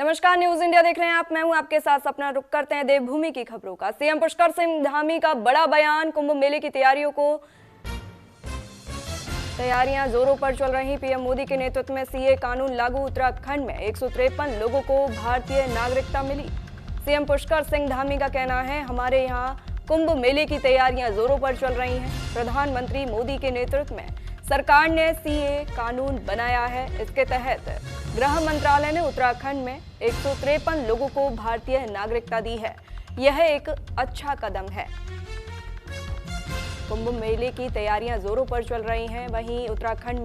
नमस्कार, news India देख रहे हैं आप। मैं हूं आपके साथ सपना। रुक करते हैं देवभूमि की खबरों का। सीएम पुष्कर सिंह धामी का बड़ा बयान। कुंभ मेले की तैयारियां जोरों पर चल रही। पीएम मोदी के नेतृत्व में सीए कानून लागू। उत्तराखंड में 153 लोगों को भारतीय नागरिकता मिली। सीएम पुष्कर सिंह धामी का कहना है, हमारे यहाँ कुंभ मेले की तैयारियां जोरों पर चल रही हैं। प्रधानमंत्री मोदी के नेतृत्व में सरकार ने सीए कानून बनाया है। इसके तहत गृह मंत्रालय ने उत्तराखंड में 153 लोगों को भारतीय नागरिकता दी है। यह एक अच्छा कदम है। कुंभ मेले की तैयारियां जोरों पर चल रही हैं। वहीं उत्तराखंड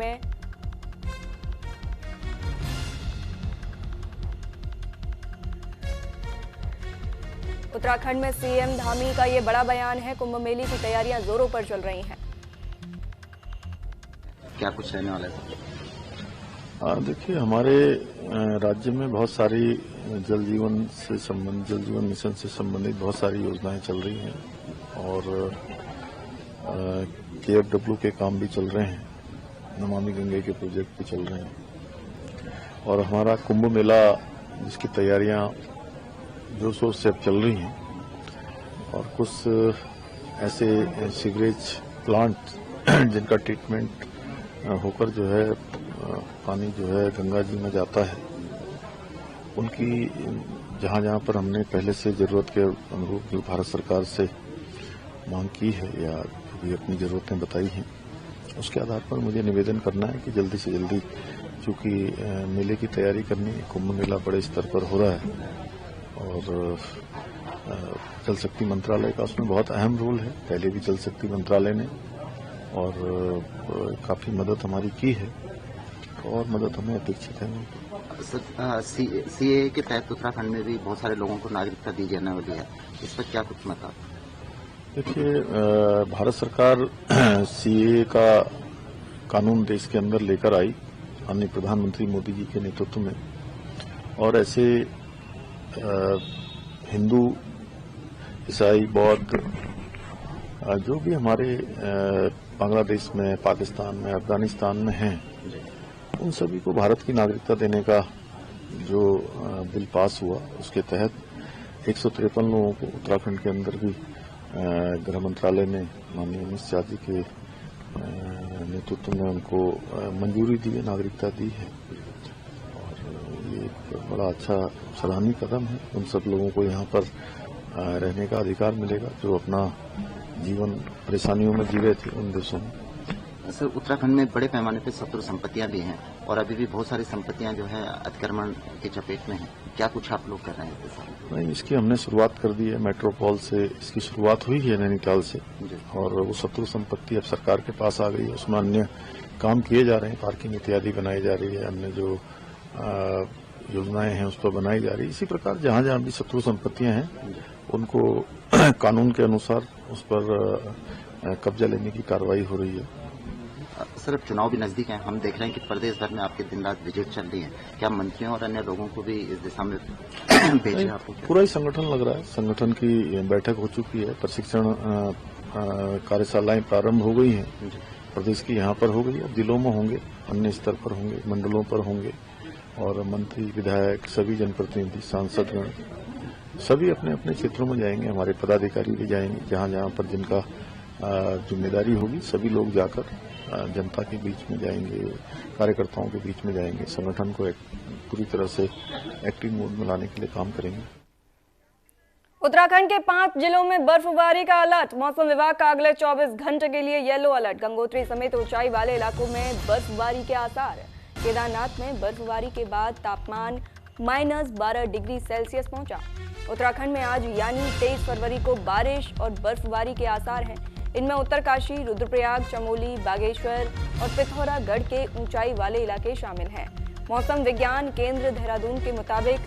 में सीएम धामी का ये बड़ा बयान है। कुंभ मेले की तैयारियां जोरों पर चल रही हैं। क्या कुछ रहने वाला है? देखिए, हमारे राज्य में बहुत सारी जल जीवन मिशन से संबंधित बहुत सारी योजनाएं चल रही हैं और KFW के काम भी चल रहे हैं। नमामि गंगे के प्रोजेक्ट भी चल रहे हैं और हमारा कुंभ मेला जिसकी तैयारियां जोर शोर से अब चल रही हैं और कुछ ऐसे सीवरेज प्लांट जिनका ट्रीटमेंट होकर जो है पानी जो है गंगा जी में जाता है, उनकी जहां पर हमने पहले से जरूरत के अनुरूप जो भारत सरकार से मांग की है या भी अपनी जरूरतें बताई हैं, उसके आधार पर मुझे निवेदन करना है कि जल्दी से जल्दी, चूंकि मेले की तैयारी करनी है, कुंभ मेला बड़े स्तर पर हो रहा है और जल शक्ति मंत्रालय का उसमें बहुत अहम रोल है। पहले भी जल शक्ति मंत्रालय ने और काफी मदद हमारी की है और मदद हमें अपेक्षित है। सीए के तहत उत्तराखंड में भी बहुत सारे लोगों को नागरिकता दी जाने वाली है, इस पर क्या कुछ मत आप? देखिए, भारत सरकार सीए का कानून देश के अंदर लेकर आई माननीय प्रधानमंत्री मोदी जी के नेतृत्व में, और ऐसे हिंदू, ईसाई, बौद्ध जो भी हमारे बांग्लादेश में, पाकिस्तान में, अफगानिस्तान में हैं, उन सभी को भारत की नागरिकता देने का जो बिल पास हुआ, उसके तहत 153 लोगों को उत्तराखंड के अंदर भी गृह मंत्रालय ने माननीय अमित शाह जी के नेतृत्व में उनको मंजूरी दी है, नागरिकता दी है और ये एक बड़ा अच्छा सराहनीय कदम है। उन सब लोगों को यहाँ पर रहने का अधिकार मिलेगा जो अपना जीवन परेशानियों में जी रहे थे उन देशों में। सर, उत्तराखंड में बड़े पैमाने पर शत्रु संपत्तियां भी हैं और अभी भी बहुत सारी संपत्तियां जो है अतिक्रमण के चपेट में हैं। क्या कुछ आप लोग कर रहे हैं? नहीं, इसकी हमने शुरुआत कर दी है। मेट्रोपॉल से इसकी शुरुआत हुई है, नैनीताल से, और वो शत्रु संपत्ति अब सरकार के पास आ गई है। उसमें अन्य काम किए जा रहे हैं, पार्किंग इत्यादि बनाई जा रही है, अन्य जो योजनाएं हैं उस पर बनाई जा रही है। इसी प्रकार जहां जहां भी शत्रु संपत्तियां हैं उनको कानून के अनुसार उस पर कब्जा लेने की कार्रवाई हो रही है। सर, अब चुनाव भी नजदीक है, हम देख रहे हैं कि प्रदेश भर में आपके दिन रात विजिट चल रही है। क्या मंत्रियों और अन्य लोगों को भी इस दिशा में भेजें आपको? पूरा ही संगठन लग रहा है। संगठन की बैठक हो चुकी है, प्रशिक्षण कार्यशालाएं प्रारंभ हो गई हैं, प्रदेश की यहाँ पर हो गई है, जिलों में होंगे, अन्य स्तर पर होंगे, मंडलों पर होंगे और मंत्री, विधायक, सभी जनप्रतिनिधि, सांसदगण सभी अपने अपने क्षेत्रों में जाएंगे। हमारे पदाधिकारी भी जाएंगे, जहां जहां पर जिनका जिम्मेदारी होगी सभी लोग जाकर जनता के बीच में जाएंगे, कार्यकर्ताओं के बीच में जाएंगे, संगठन को पूरी तरह से एक्टिव मोड में लाने के लिए काम करेंगे। उत्तराखंड के 5 जिलों में बर्फबारी का अलर्ट। मौसम विभाग का अगले 24 घंटे के लिए येलो अलर्ट। गंगोत्री समेत ऊंचाई वाले इलाकों में बर्फबारी के आसार। केदारनाथ में बर्फबारी के बाद तापमान -12 डिग्री सेल्सियस पहुंचा। उत्तराखंड में आज यानी 23 फरवरी को बारिश और बर्फबारी के आसार हैं। इनमें उत्तरकाशी, रुद्रप्रयाग, चमोली, बागेश्वर और पिथौरागढ़ के ऊंचाई वाले इलाके शामिल हैं। मौसम विज्ञान केंद्र देहरादून के मुताबिक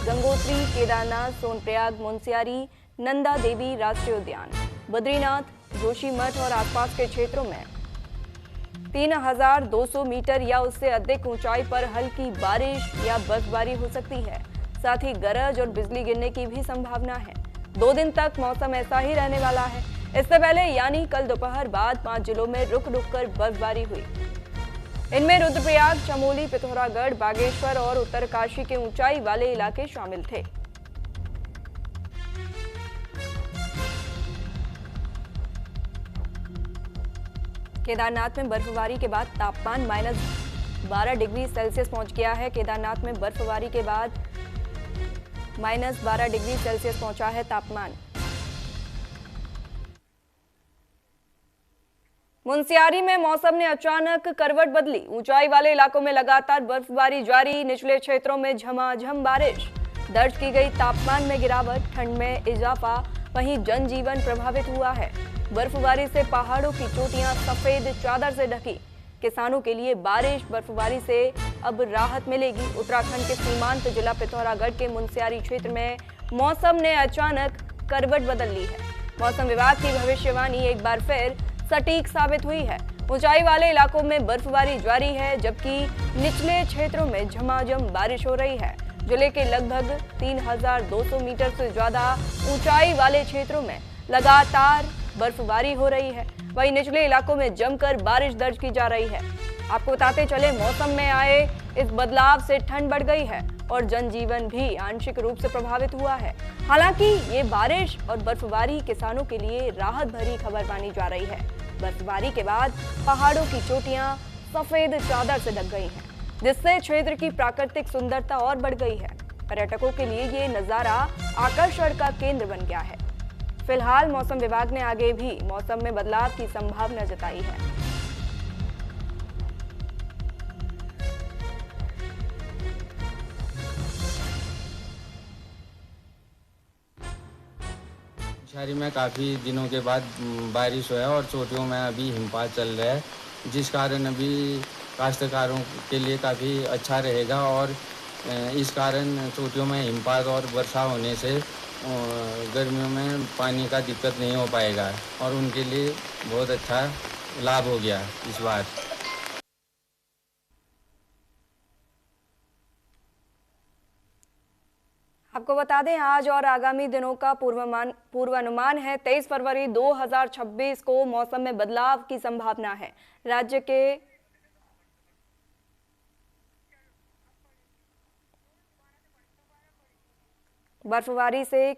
गंगोत्री, केदारनाथ, सोनप्रयाग, मुनस्यारी, नंदा देवी राष्ट्रीय उद्यान, बद्रीनाथ, जोशीमठ और आसपास के क्षेत्रों में 3200 मीटर या उससे अधिक ऊंचाई पर हल्की बारिश या बर्फबारी हो सकती है। साथ ही गरज और बिजली गिरने की भी संभावना है। 2 दिन तक मौसम ऐसा ही रहने वाला है। इससे पहले यानी कल दोपहर बाद 5 जिलों में रुक रुक कर बर्फबारी हुई। इनमें रुद्रप्रयाग, चमोली, पिथौरागढ़, बागेश्वर और उत्तरकाशी के ऊंचाई वाले इलाके शामिल थे। केदारनाथ में बर्फबारी के बाद तापमान -12 डिग्री सेल्सियस पहुंच गया है। केदारनाथ में बर्फबारी के बाद -12 डिग्री सेल्सियस पहुंचा है तापमान। मुनस्यारी में मौसम ने अचानक करवट बदली। ऊंचाई वाले इलाकों में लगातार बर्फबारी जारी, निचले क्षेत्रों में झमाझम बारिश। दर्ज की गई तापमान में गिरावट, ठंड में इजाफा, वहीं जनजीवन प्रभावित हुआ है। बर्फबारी से पहाड़ों की चोटियां सफेद चादर से ढकी। किसानों के लिए बारिश, बर्फबारी से अब राहत मिलेगी। उत्तराखंड के सीमांत जिला पिथौरागढ़ के मुनस्यारी क्षेत्र में मौसम ने अचानक करवट बदल ली है। मौसम विभाग की भविष्यवाणी एक बार फिर सटीक साबित हुई है। ऊंचाई वाले इलाकों में बर्फबारी जारी है, जबकि निचले क्षेत्रों में झमाझम बारिश हो रही है। जिले के लगभग 3200 मीटर से ज्यादा ऊंचाई वाले क्षेत्रों में लगातार बर्फबारी हो रही है। वहीं निचले इलाकों में जमकर बारिश दर्ज की जा रही है। आपको बताते चले, मौसम में आए इस बदलाव से ठंड बढ़ गई है और जनजीवन भी आंशिक रूप से प्रभावित हुआ है। हालांकि ये बारिश और बर्फबारी किसानों के लिए राहत भरी खबर मानी जा रही है। बर्फबारी के बाद पहाड़ों की चोटियां सफेद चादर से ढक गई हैं, जिससे क्षेत्र की प्राकृतिक सुंदरता और बढ़ गई है। पर्यटकों के लिए ये नजारा आकर्षण का केंद्र बन गया है। फिलहाल मौसम विभाग ने आगे भी मौसम में बदलाव की संभावना जताई है। मुनस्यारी में काफ़ी दिनों के बाद बारिश हुआ है और चोटियों में अभी हिमपात चल रहा है, जिस कारण अभी काश्तकारों के लिए काफ़ी अच्छा रहेगा। और इस कारण चोटियों में हिमपात और वर्षा होने से गर्मियों में पानी का दिक्कत नहीं हो पाएगा और उनके लिए बहुत अच्छा लाभ हो गया इस बार। आपको बता दें, आज और आगामी दिनों का पूर्वानुमान है। 23 फरवरी 2026 को मौसम में बदलाव की संभावना है। राज्य के बर्फबारी से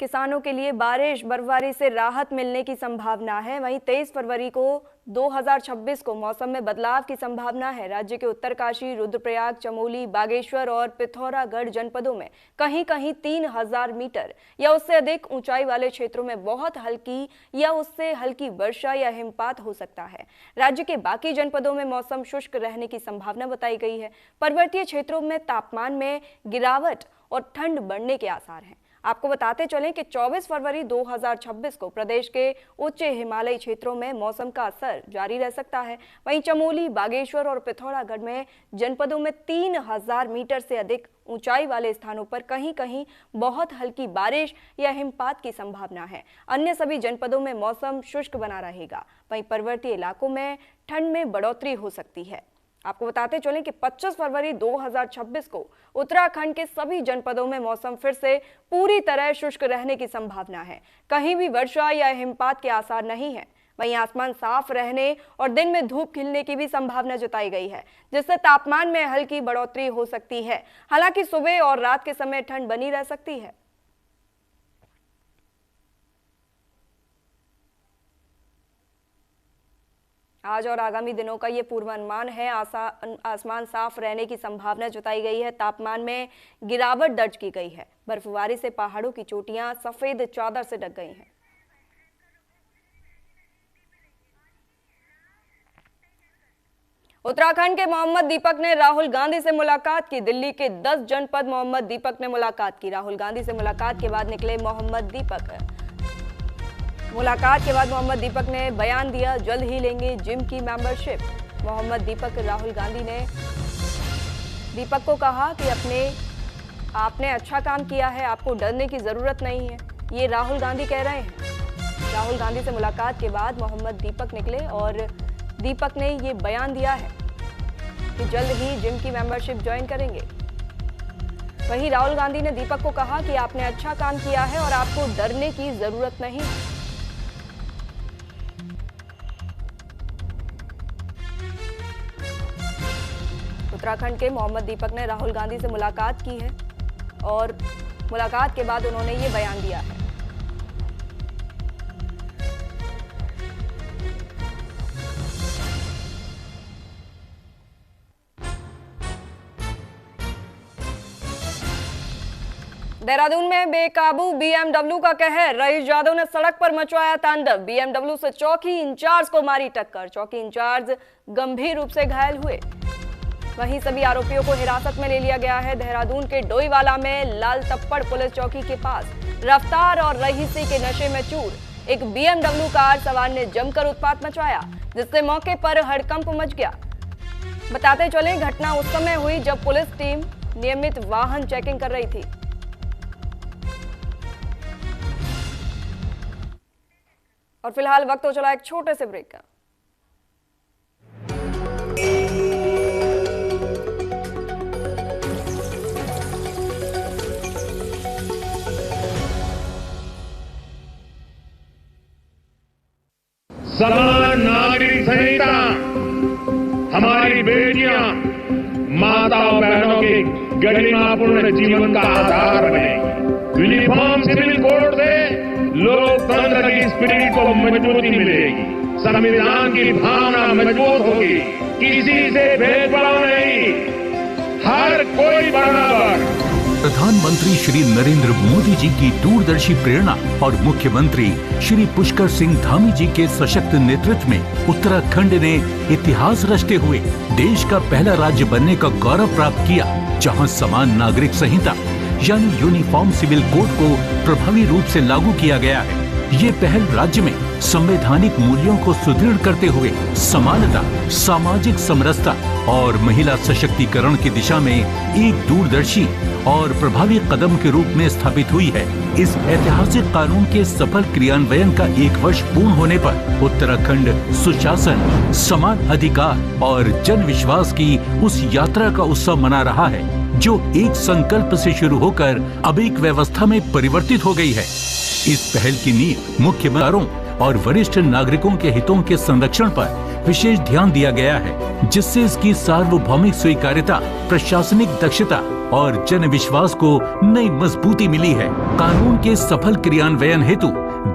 किसानों के लिए बारिश, बर्फबारी से राहत मिलने की संभावना है। वहीं 23 फरवरी को 2026 को मौसम में बदलाव की संभावना है। राज्य के उत्तरकाशी, रुद्रप्रयाग, चमोली, बागेश्वर और पिथौरागढ़ जनपदों में कहीं कहीं 3000 मीटर या उससे अधिक ऊंचाई वाले क्षेत्रों में बहुत हल्की या उससे हल्की वर्षा या हिमपात हो सकता है। राज्य के बाकी जनपदों में मौसम शुष्क रहने की संभावना बताई गई है। पर्वतीय क्षेत्रों में तापमान में गिरावट और ठंड बढ़ने के आसार हैं। आपको बताते चलें कि 24 फरवरी 2026 को प्रदेश के उच्च हिमालयी क्षेत्रों में मौसम का असर जारी रह सकता है। वहीं चमोली, बागेश्वर और पिथौरागढ़ में जनपदों में 3000 मीटर से अधिक ऊंचाई वाले स्थानों पर कहीं कहीं बहुत हल्की बारिश या हिमपात की संभावना है। अन्य सभी जनपदों में मौसम शुष्क बना रहेगा। वहीं पर्वतीय इलाकों में ठंड में बढ़ोतरी हो सकती है। आपको बताते चलें कि 25 फरवरी 2026 को उत्तराखंड के सभी जनपदों में मौसम फिर से पूरी तरह शुष्क रहने की संभावना है। कहीं भी वर्षा या हिमपात के आसार नहीं है। वहीं आसमान साफ रहने और दिन में धूप खिलने की भी संभावना जताई गई है, जिससे तापमान में हल्की बढ़ोतरी हो सकती है। हालांकि सुबह और रात के समय ठंड बनी रह सकती है। आज और आगामी दिनों का ये पूर्वानुमान है। आसमान साफ रहने की संभावना जताई गई है। तापमान में गिरावट दर्ज की गई है। बर्फबारी से पहाड़ों की चोटियां सफेद चादर से ढक गई हैं। उत्तराखंड के मोहम्मद दीपक ने राहुल गांधी से मुलाकात की। दिल्ली के 10 जनपद मोहम्मद दीपक ने मुलाकात की। राहुल गांधी से मुलाकात के बाद निकले मोहम्मद दीपक। मुलाकात के बाद मोहम्मद दीपक ने बयान दिया, जल्द ही लेंगे जिम की मेंबरशिप। मोहम्मद दीपक राहुल गांधी ने दीपक को कहा कि आपने अच्छा काम किया है, आपको डरने की जरूरत नहीं है। ये राहुल गांधी कह रहे हैं। राहुल गांधी से मुलाकात के बाद मोहम्मद दीपक निकले और दीपक ने ये बयान दिया है कि जल्द ही जिम की मेंबरशिप ज्वाइन करेंगे। वहीं राहुल गांधी ने दीपक को कहा कि आपने अच्छा काम किया है और आपको डरने की जरूरत नहीं। उत्तराखंड के मोहम्मद दीपक ने राहुल गांधी से मुलाकात की है और मुलाकात के बाद उन्होंने ये बयान दिया है। देहरादून में बेकाबू बीएमडब्ल्यू का कहर, रईस यादव ने सड़क पर मचवाया तांडव। बीएमडब्ल्यू से चौकी इंचार्ज को मारी टक्कर, चौकी इंचार्ज गंभीर रूप से घायल हुए। वहीं सभी आरोपियों को हिरासत में ले लिया गया है। देहरादून के डोईवाला में लाल तप्पड़ पुलिस चौकी के पास रफ्तार और रईसी के नशे में चूर एक बीएमडब्ल्यू कार सवार ने जमकर उत्पात मचाया, जिससे मौके पर हड़कंप मच गया। बताते चले, घटना उस समय हुई जब पुलिस टीम नियमित वाहन चेकिंग कर रही थी। और फिलहाल वक्त हो चला एक छोटे से ब्रेक का। समान नागरिक संहिता हमारी बेटियां, माता और बहनों के गरिमापूर्ण जीवन का आधार बने। यूनिफॉर्म सिविल कोड से लोकतंत्र की स्पिरिट को मजबूती मिलेगी, संविधान की भावना मजबूत होगी, किसी से भेदभाव नहीं, हर कोई बराबर। प्रधानमंत्री श्री नरेंद्र मोदी जी की दूरदर्शी प्रेरणा और मुख्यमंत्री श्री पुष्कर सिंह धामी जी के सशक्त नेतृत्व में उत्तराखंड ने इतिहास रचते हुए देश का पहला राज्य बनने का गौरव प्राप्त किया, जहां समान नागरिक संहिता यानी यूनिफॉर्म सिविल कोड को प्रभावी रूप से लागू किया गया है। ये पहल राज्य में संवैधानिक मूल्यों को सुदृढ़ करते हुए समानता, सामाजिक समरसता और महिला सशक्तिकरण की दिशा में एक दूरदर्शी और प्रभावी कदम के रूप में स्थापित हुई है। इस ऐतिहासिक कानून के सफल क्रियान्वयन का 1 वर्ष पूर्ण होने पर उत्तराखंड सुशासन, समान अधिकार और जन विश्वास की उस यात्रा का उत्सव मना रहा है जो एक संकल्प से शुरू होकर अब एक व्यवस्था में परिवर्तित हो गई है। इस पहल की नींव मुख्यमंत्रियों और वरिष्ठ नागरिकों के हितों के संरक्षण पर विशेष ध्यान दिया गया है, जिससे इसकी सार्वभौमिक स्वीकार्यता, प्रशासनिक दक्षता और जन विश्वास को नई मजबूती मिली है। कानून के सफल क्रियान्वयन हेतु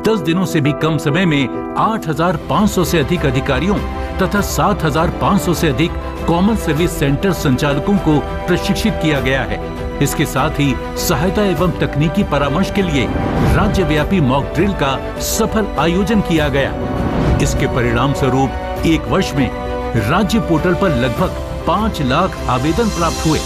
10 दिनों से भी कम समय में 8,500 से अधिक अधिकारियों तथा 7,500 से अधिक कॉमन सर्विस सेंटर संचालकों को प्रशिक्षित किया गया है। इसके साथ ही सहायता एवं तकनीकी परामर्श के लिए राज्यव्यापी मॉक ड्रिल का सफल आयोजन किया गया। इसके परिणाम स्वरूप 1 वर्ष में राज्य पोर्टल पर लगभग 5 लाख आवेदन प्राप्त हुए,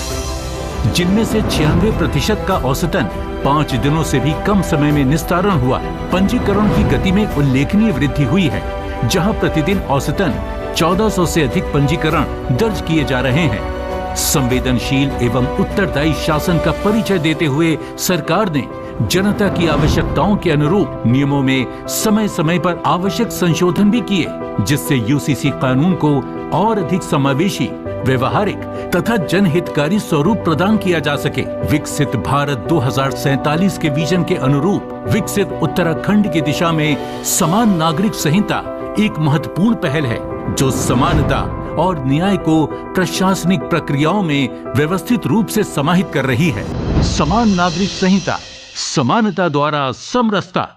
जिनमें से 96% का औसतन 5 दिनों से भी कम समय में निस्तारण हुआ। पंजीकरण की गति में उल्लेखनीय वृद्धि हुई है, जहां प्रतिदिन औसतन 1400 से अधिक पंजीकरण दर्ज किए जा रहे हैं। संवेदनशील एवं उत्तरदायी शासन का परिचय देते हुए सरकार ने जनता की आवश्यकताओं के अनुरूप नियमों में समय समय पर आवश्यक संशोधन भी किए, जिससे यूसीसी कानून को और अधिक समावेशी, व्यवहारिक तथा जनहितकारी स्वरूप प्रदान किया जा सके। विकसित भारत 2047 के विजन के अनुरूप विकसित उत्तराखंड की दिशा में समान नागरिक संहिता एक महत्वपूर्ण पहल है, जो समानता और न्याय को प्रशासनिक प्रक्रियाओं में व्यवस्थित रूप से समाहित कर रही है। समान नागरिक संहिता, समानता द्वारा समरसता।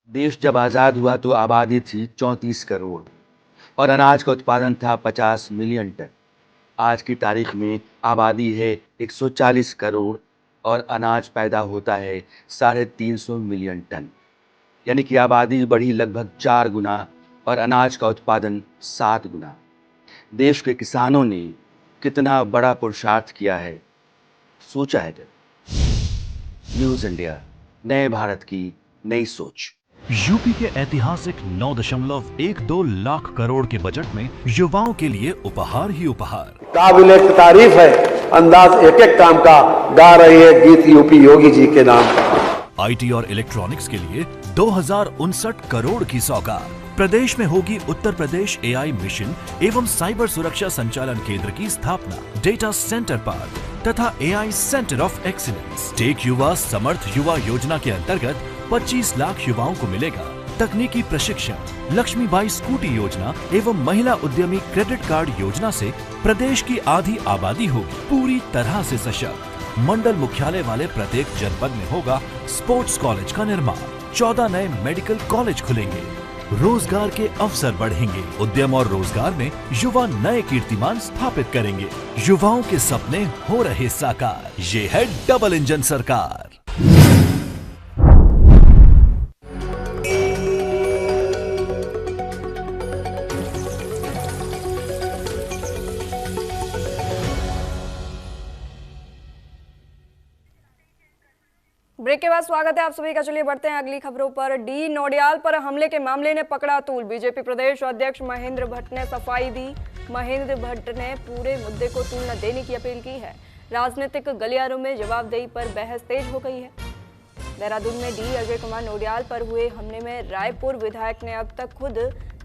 देश जब आजाद हुआ तो आबादी थी 34 करोड़ और अनाज का उत्पादन था 50 मिलियन टन। आज की तारीख में आबादी है 140 करोड़ और अनाज पैदा होता है 350 मिलियन टन, यानी कि आबादी बढ़ी लगभग 4 गुना और अनाज का उत्पादन 7 गुना। देश के किसानों ने कितना बड़ा पुरुषार्थ किया है, सोचा है जब। न्यूज़ इंडिया, नए भारत की नई सोच। यूपी के ऐतिहासिक 9.12 लाख करोड़ के बजट में युवाओं के लिए उपहार ही उपहार। काबिले तारीफ है, अंदाज एक एक काम का गा रही है गीत यूपी योगी जी के नाम का। आईटी और इलेक्ट्रॉनिक्स के लिए 2059 करोड़ की सौगात। प्रदेश में होगी उत्तर प्रदेश एआई मिशन एवं साइबर सुरक्षा संचालन केंद्र की स्थापना, डेटा सेंटर पार्क तथा AI center of excellence. Tech युवा समर्थ युवा योजना के अंतर्गत 25 लाख युवाओं को मिलेगा तकनीकी प्रशिक्षण, लक्ष्मीबाई स्कूटी योजना एवं महिला उद्यमी क्रेडिट कार्ड योजना से प्रदेश की आधी आबादी होगी पूरी तरह से सशक्त। मंडल मुख्यालय वाले प्रत्येक जनपद में होगा स्पोर्ट्स कॉलेज का निर्माण। 14 नए मेडिकल कॉलेज खुलेंगे। रोजगार के अवसर बढ़ेंगे। उद्यम और रोजगार में युवा नए कीर्तिमान स्थापित करेंगे। युवाओं के सपने हो रहे साकार। ये है डबल इंजन सरकार। ब्रेक के बाद स्वागत है आप सभी का। चलिए बढ़ते हैं अगली खबरों पर। डी नौडियाल पर हमले के मामले ने पकड़ा तूल। बीजेपी प्रदेश अध्यक्ष महेंद्र भट्ट ने सफाई दी। महेंद्र भट्ट ने पूरे मुद्दे को तूल न देने की अपील की है। राजनीतिक गलियारों में जवाबदेही पर बहस तेज हो गई है। देहरादून में डी अजय कुमार नौडियाल पर हुए हमले में रायपुर विधायक ने अब तक खुद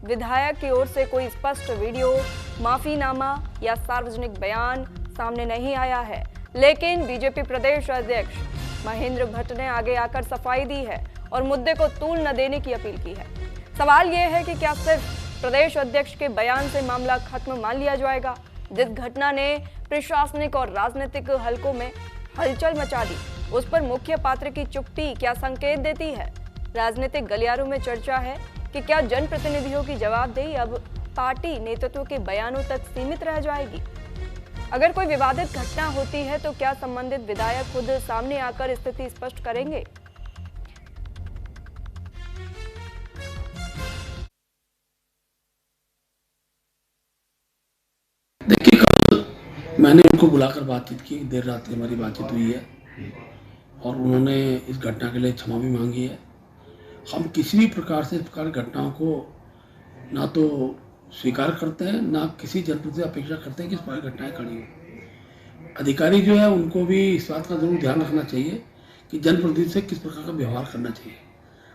विधायक की ओर से कोई स्पष्ट वीडियो, माफीनामा या सार्वजनिक बयान सामने नहीं आया है। लेकिन बीजेपी प्रदेश अध्यक्ष महेंद्र भट्ट ने आगे आकर सफाई दी है और मुद्दे को तूल न देने की अपील की है। सवाल यह है कि क्या सिर्फ प्रदेश अध्यक्ष के बयान से मामला खत्म मान लिया जाएगा? जिस घटना ने प्रशासनिक और राजनीतिक हलकों में हलचल मचा दी, उस पर मुख्य पात्र की चुप्पी क्या संकेत देती है? राजनीतिक गलियारों में चर्चा है कि क्या जनप्रतिनिधियों की जवाबदेही अब पार्टी नेतृत्व के बयानों तक सीमित रह जाएगी? अगर कोई विवादित घटना होती है तो क्या संबंधित विधायक खुद सामने आकर स्थिति स्पष्ट करेंगे? देखिए, कल मैंने उनको बुलाकर बातचीत की, देर रात हमारी बातचीत हुई है और उन्होंने इस घटना के लिए क्षमा भी मांगी है। हम किसी भी प्रकार से इस प्रकार की घटनाओं को ना तो स्वीकार करते हैं, ना किसी जनप्रतिनिधि अपेक्षा करते हैं कि इस प्रकार की घटनाएं खड़ी हो। अधिकारी जो है उनको भी इस बात का जरूर ध्यान रखना चाहिए कि जनप्रतिनिधि से किस प्रकार का व्यवहार करना चाहिए।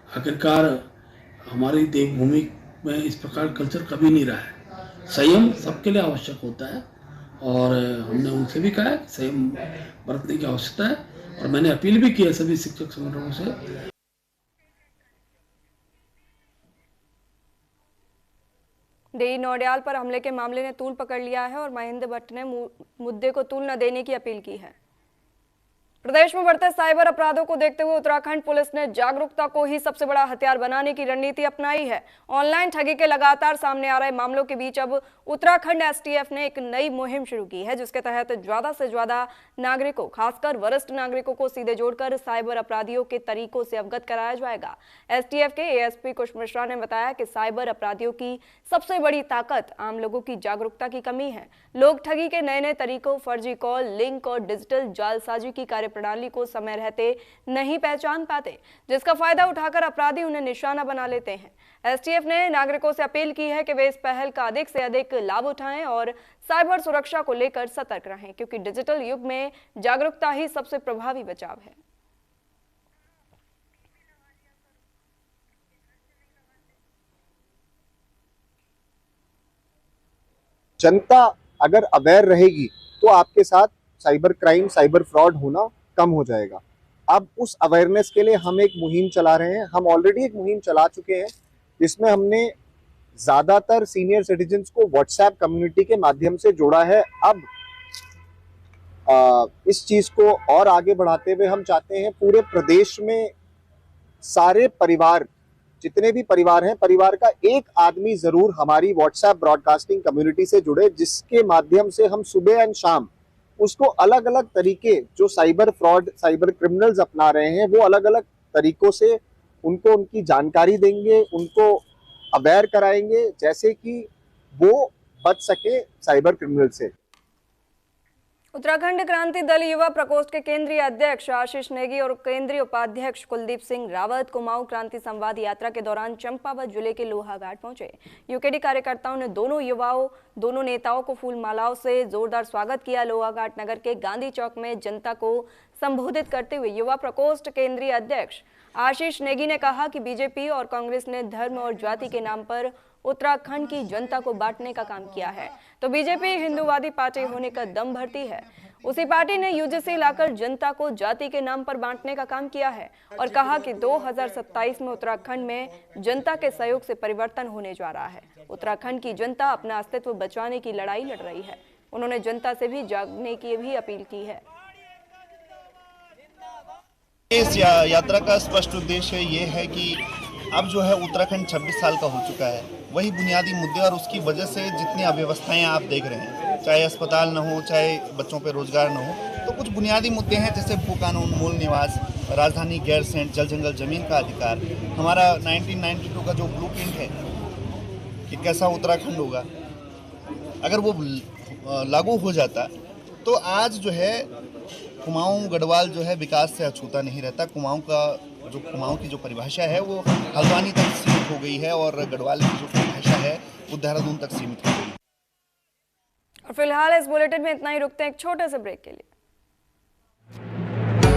आखिरकार हमारी देवभूमि में इस प्रकार कल्चर कभी नहीं रहा है। संयम सबके लिए आवश्यक होता है और हमने उनसे भी कहा है कि संयम बरतने की आवश्यकता है और मैंने अपील भी की है सभी शिक्षक संगठनों से। डी नौडियाल पर हमले के मामले ने तूल पकड़ लिया है और महेंद्र भट्ट ने मुद्दे को तूल न देने की अपील की है। प्रदेश में बढ़ते साइबर अपराधों को देखते हुए उत्तराखंड पुलिस ने जागरूकता को ही सबसे बड़ा हथियार बनाने की रणनीति अपनाई है। ऑनलाइन ठगी के लगातार सामने आ रहे मामलों के बीच अब उत्तराखंड एसटीएफ ने एक नई मुहिम शुरू की है, जिसके तहत ज्यादा से ज्यादा नागरिकों, खासकर वरिष्ठ नागरिकों को सीधे जोड़कर साइबर अपराधियों के तरीकों से अवगत कराया जाएगा। एसटीएफ के एएसपी कुश मिश्रा ने बताया कि साइबर अपराधियों की सबसे बड़ी ताकत आम लोगों की जागरूकता की कमी है। लोग ठगी के नए नए तरीकों, फर्जी कॉल, लिंक और डिजिटल जालसाजी की कार्यप्रणाली को समय रहते नहीं पहचान पाते, जिसका फायदा उठाकर अपराधी उन्हें निशाना बना लेते हैं। एसटीएफ ने नागरिकों से अपील की है कि वे इस पहल का अधिक से अधिक लाभ उठाएं और साइबर सुरक्षा को लेकर सतर्क रहें, क्योंकि डिजिटल युग में जागरूकता ही सबसे प्रभावी बचाव है। जनता अगर अवेयर रहेगी तो आपके साथ साइबर क्राइम, साइबर फ्रॉड होना कम हो जाएगा। अब उस अवेयरनेस के लिए हम एक मुहिम चला रहे हैं। हम ऑलरेडी एक मुहिम चला चुके हैं, जिसमें हमने ज्यादातर सीनियर सिटीजन्स को व्हाट्सएप कम्युनिटी के माध्यम से जोड़ा है। अब इस चीज को और आगे बढ़ाते हुए हम चाहते हैं पूरे प्रदेश में सारे परिवार, जितने भी परिवार हैं, परिवार का एक आदमी जरूर हमारी व्हाट्सएप ब्रॉडकास्टिंग कम्युनिटी से जुड़े, जिसके माध्यम से हम सुबह एंड शाम उसको अलग अलग तरीके जो साइबर फ्रॉड, साइबर क्रिमिनल्स अपना रहे हैं, वो अलग अलग तरीकों से उनको उनकी जानकारी देंगे, उनको अवेयर कराएंगे, जैसे कि वो बच सके साइबर क्रिमिनल से। उत्तराखंड क्रांति दल युवा प्रकोष्ठ के केंद्रीय अध्यक्ष आशीष नेगी और केंद्रीय उपाध्यक्ष कुलदीप सिंह रावत कुमाऊं क्रांति संवाद यात्रा के दौरान चंपावत जिले के लोहाघाट पहुंचे। यूकेडी कार्यकर्ताओं ने दोनों नेताओं को फूल मालाओं से जोरदार स्वागत किया। लोहाघाट नगर के गांधी चौक में जनता को संबोधित करते हुए युवा प्रकोष्ठ केंद्रीय अध्यक्ष आशीष नेगी ने कहा कि बीजेपी और कांग्रेस ने धर्म और जाति के नाम पर उत्तराखंड की जनता को बांटने का काम किया है, तो बीजेपी हिंदूवादी पार्टी होने का दम भरती है। उसी पार्टी ने यूजीसी लाकर जनता को जाति के नाम पर बांटने का काम किया है और कहा कि 2027 में उत्तराखंड में जनता के सहयोग से परिवर्तन होने जा रहा है। उत्तराखंड की जनता अपना अस्तित्व बचाने की लड़ाई लड़ रही है। उन्होंने जनता से भी जागने की भी अपील की है। इस यात्रा का स्पष्ट उद्देश्य ये है कि अब जो है उत्तराखंड 26 साल का हो चुका है। वही बुनियादी मुद्दे और उसकी वजह से जितनी अव्यवस्थाएं आप देख रहे हैं, चाहे अस्पताल न हो, चाहे बच्चों पे रोजगार न हो, तो कुछ बुनियादी मुद्दे हैं जैसे भू कानून, मूल निवास, राजधानी गैरसैंण, जल जंगल जमीन का अधिकार। हमारा 1992 का जो ब्लूप्रिंट है कि कैसा उत्तराखंड होगा, अगर वो लागू हो जाता तो आज जो है कुमाऊं गढ़वाल जो है विकास से अछूता नहीं रहता। कुमाऊं की जो परिभाषा है वो हल्द्वानी तक सीमित हो गई है और गढ़वाल की जो परिभाषा है वो देहरादून तक सीमित हो गई है। और फिलहाल इस बुलेटिन में इतना ही, रुकते हैं एक छोटे से ब्रेक के लिए।